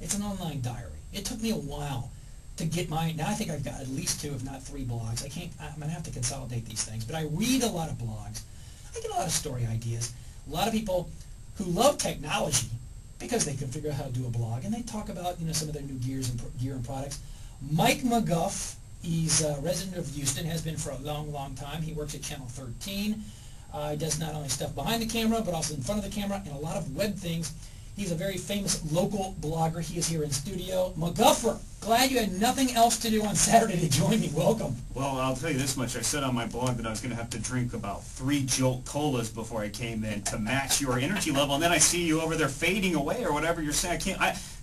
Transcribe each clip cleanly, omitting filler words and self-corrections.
It's an online diary. It took me a while to get mine. Now I think I've got at least 2, if not 3 blogs. I'm going to have to consolidate these things. But I read a lot of blogs. I get a lot of story ideas. A lot of people who love technology because they can figure out how to do a blog, and they talk about some of their new gear and products. Mike McGuff, he's a resident of Houston, has been for a long, long time. He works at Channel 13. He does not only stuff behind the camera, but also in front of the camera, and a lot of web things. He's a very famous local blogger. He is here in studio. McGuffer, glad you had nothing else to do on Saturday to join me. Welcome. Well, I'll tell you this much. I said on my blog that I was going to have to drink about 3 Jolt Colas before I came in to match your energy level, and then I see you over there fading away or whatever you're saying.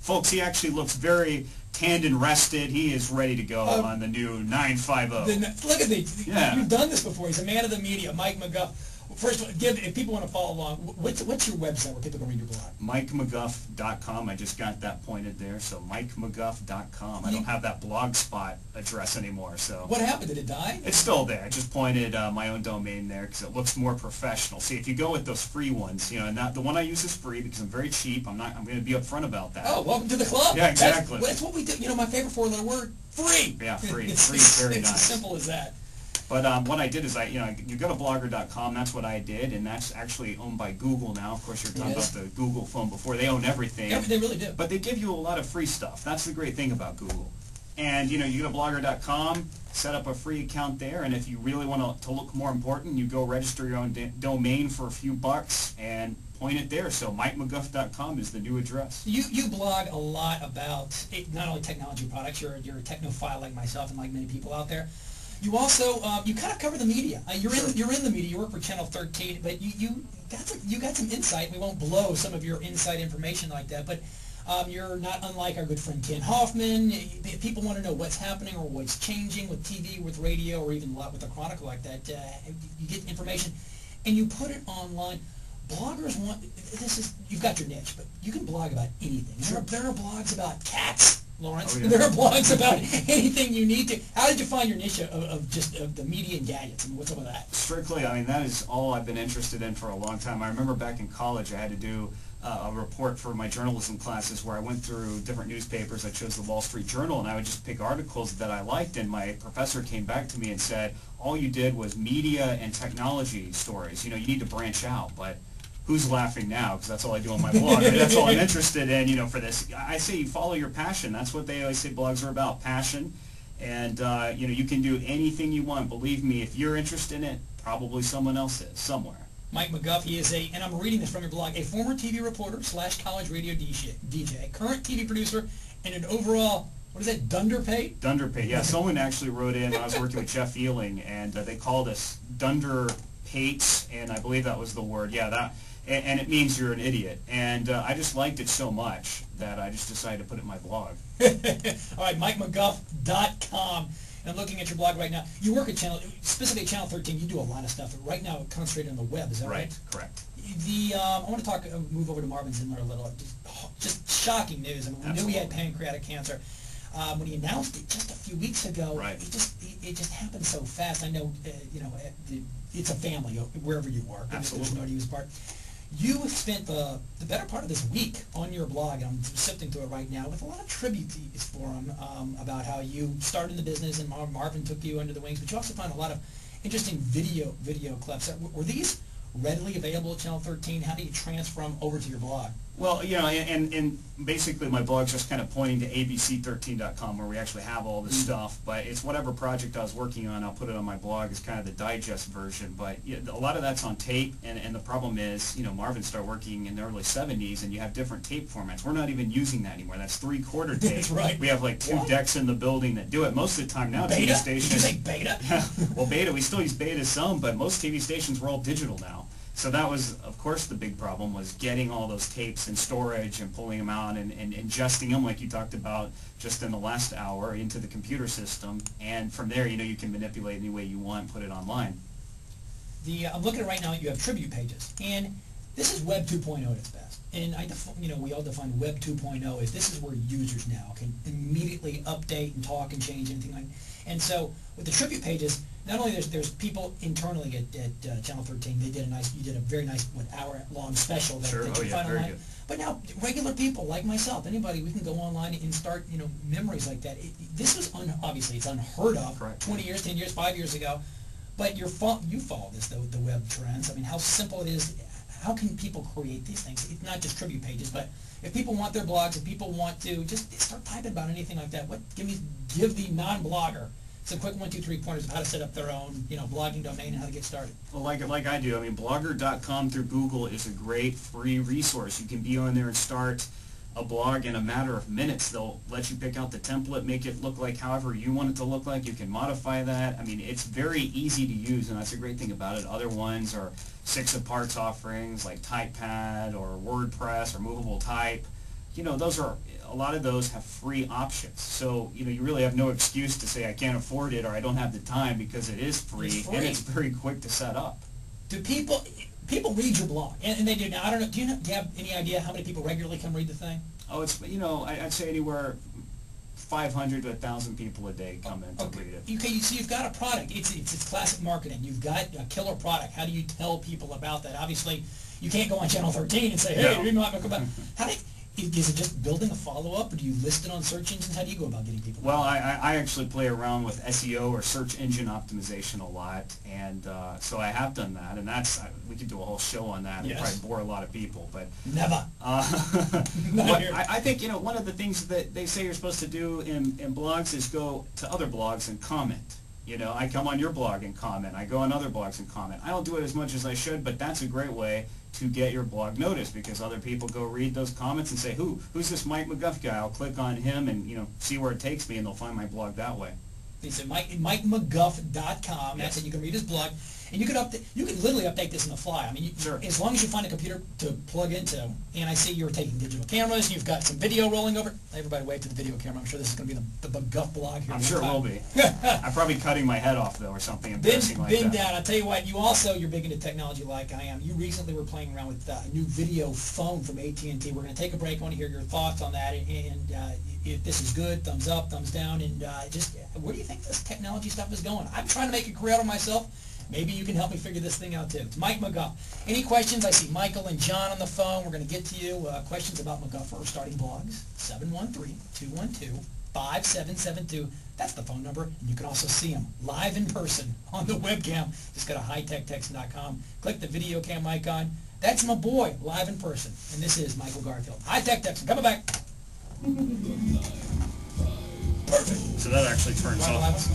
Folks, he actually looks very tanned and rested. He is ready to go on the new 950. Look at me. Yeah. You've done this before. He's a man of the media, Mike McGuff. First of all, if people want to follow along, what's your website where people can read your blog? MikeMcGuff.com. I just got that pointed there, so MikeMcGuff.com. I don't have that blogspot address anymore. So what happened? Did it die? It's still there. I just pointed my own domain there because it looks more professional. See, if you go with those free ones, and the one I use is free because I'm very cheap. I'm going to be upfront about that. Oh, welcome to the club. Yeah, exactly. That's what we do. My favorite 4-letter word, free. Yeah, free. Free, very it's nice. As simple as that. But what I did is you go to blogger.com. That's what I did, and that's actually owned by Google now. Of course, you're talking about the Google phone before. They own everything. Yeah, they really do. But they give you a lot of free stuff. That's the great thing about Google. And you go to blogger.com, set up a free account there, and if you really want to look more important, you go register your own domain for a few bucks and point it there. So MikeMcGuff.com is the new address. You blog a lot about not only technology products. You're a technophile like myself and like many people out there. You also you kind of cover the media. You're in the media. You work for Channel 13, but you got some insight. We won't blow some of your inside information like that, but you're not unlike our good friend Ken Hoffman. If people want to know what's happening or what's changing with TV, with radio, or even a lot with the Chronicle like that, you get information and you put it online. Bloggers you've got your niche, but you can blog about anything. There are blogs about cats. Lawrence, there are blogs about anything you need to. How did you find your niche of the media and gadgets, and what's up with that? Strictly, that is all I've been interested in for a long time. I remember back in college I had to do a report for my journalism classes where I went through different newspapers. I chose the Wall Street Journal, and I would just pick articles that I liked, and my professor came back to me and said, all you did was media and technology stories. You need to branch out, but who's laughing now? Because that's all I do on my blog. That's all I'm interested in, for this. I say you follow your passion. That's what they always say blogs are about, passion. And, you can do anything you want. Believe me, if you're interested in it, probably someone else is, somewhere. Mike McGuff, he is and I'm reading this from your blog, a former TV reporter / college radio DJ, current TV producer, and an overall, what is that, dunderpate? Dunderpate, yeah. Someone actually wrote in, I was working with Jeff Ealing, and they called us dunderpates, and I believe that was the word. Yeah, that. And it means you're an idiot. And I just liked it so much that I just decided to put it in my blog. All right, MikeMcGuff.com. And I'm looking at your blog right now. You work at specifically Channel 13. You do a lot of stuff. Right now, concentrated on the web. Is that right? Right, correct. I want to move over to Marvin Zindler a little. Just shocking news. We knew he had pancreatic cancer. When he announced it just a few weeks ago, right. it just happened so fast. I know, it's a family wherever you work. Absolutely. There's no use part. You have spent the better part of this week on your blog, and I'm sifting through it right now, with a lot of tributes for him about how you started in the business and Marvin took you under the wings, but you also find a lot of interesting video clips. Were these readily available at Channel 13? How do you transfer them over to your blog? Well, and basically my blog's just kind of pointing to abc13.com where we actually have all this stuff, but it's whatever project I was working on, I'll put it on my blog as kind of the digest version, but a lot of that's on tape, and the problem is, Marvin started working in the early 70s, and you have different tape formats. We're not even using that anymore. That's 3/4 tape. That's right. We have like 2 decks in the building that do it. Most of the time now, Beta? TV stations... Did you say beta? Yeah, well, beta, we still use beta some, but most TV stations were all digital now. So that was, of course, the big problem, was getting all those tapes in storage and pulling them out and ingesting them, like you talked about just in the last hour, into the computer system. And from there, you can manipulate any way you want and put it online. I'm looking at it right now. You have tribute pages, and this is Web 2.0 at its best. And we all define Web 2.0 as this is where users now can immediately update and talk and change anything like. And so with the tribute pages, not only there's people internally at Channel 13. You did a very nice hour-long special that you can find online. But now, regular people like myself, anybody, we can go online and start, memories like that. This was, obviously, it's unheard of. Correct. 20 years, 10 years, 5 years ago. But you follow this, the web trends. I mean, how simple it is. How can people create these things? It's not just tribute pages, but if people want their blogs, if people want to just start typing about anything like that, give the non-blogger some quick 1, 2, 3 pointers of how to set up their own, blogging domain and how to get started. Well, like I do. I mean, blogger.com through Google is a great free resource. You can be on there and start a blog in a matter of minutes. They'll let you pick out the template, make it look like however you want it to look like. You can modify that. I mean, it's very easy to use, and that's a great thing about it. Other ones are 6 of parts offerings like TypePad or WordPress or Movable Type. A lot of those have free options. So, you really have no excuse to say I can't afford it or I don't have the time, because it is free. And it's very quick to set up. Do people read your blog? And they do. Now, I don't know, do you have any idea how many people regularly come read the thing? Oh, it's, I'd say anywhere 500 to 1,000 people a day come in to read it. Okay, so you've got a product. It's classic marketing. You've got a killer product. How do you tell people about that? Obviously, you can't go on Channel 13 and say, hey, read my book about... Is it just building a follow-up, or do you list it on search engines? How do you go about getting people? Well, I actually play around with SEO or search engine optimization a lot, and so I have done that, and we could do a whole show on that. Yes. It'd probably bore a lot of people, but... Never. But I think, one of the things that they say you're supposed to do in blogs is go to other blogs and comment. I come on your blog and comment. I go on other blogs and comment. I don't do it as much as I should, but that's a great way to get your blog noticed, because other people go read those comments and say, who's this Mike McGuff guy? I'll click on him and, see where it takes me, and they'll find my blog that way. He said MikeMcGuff.com. Yes. That's it. You can read his blog. And you can literally update this on the fly. I mean, sure. As long as you find a computer to plug into, and I see you're taking digital cameras, and you've got some video rolling over. Everybody wave to the video camera. I'm sure this is going to be the McGuff blog here. I'm sure it will be. I'm probably cutting my head off, though, or something embarrassing like that. Been down. I'll tell you what, you're big into technology like I am. You recently were playing around with a new video phone from AT&T. We're going to take a break. I want to hear your thoughts on that, and if this is good, thumbs up, thumbs down, and just where do you think this technology stuff is going? I'm trying to make a career out of myself. Maybe you can help me figure this thing out, too. It's Mike McGuff. Any questions? I see Michael and John on the phone. We're going to get to you. Questions about McGuff or starting blogs. 713-212-5772. That's the phone number. And you can also see him live in person on the webcam. Just go to hightechtext.com. Click the video cam icon. That's my boy, live in person. And this is Michael Garfield. High Tech Text. Coming back. Perfect. So that actually turns off.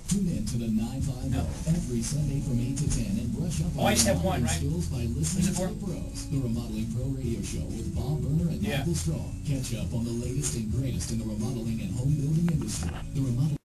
Tune in to the 950 every Sunday from 8 to 10 and brush up on I just have one, right? skills by listening Who's it for? to The Pros, the Remodeling Pro Radio Show with Bob Burner and Michael Strong. Catch up on the latest and greatest in the remodeling and home building industry. The Remodeling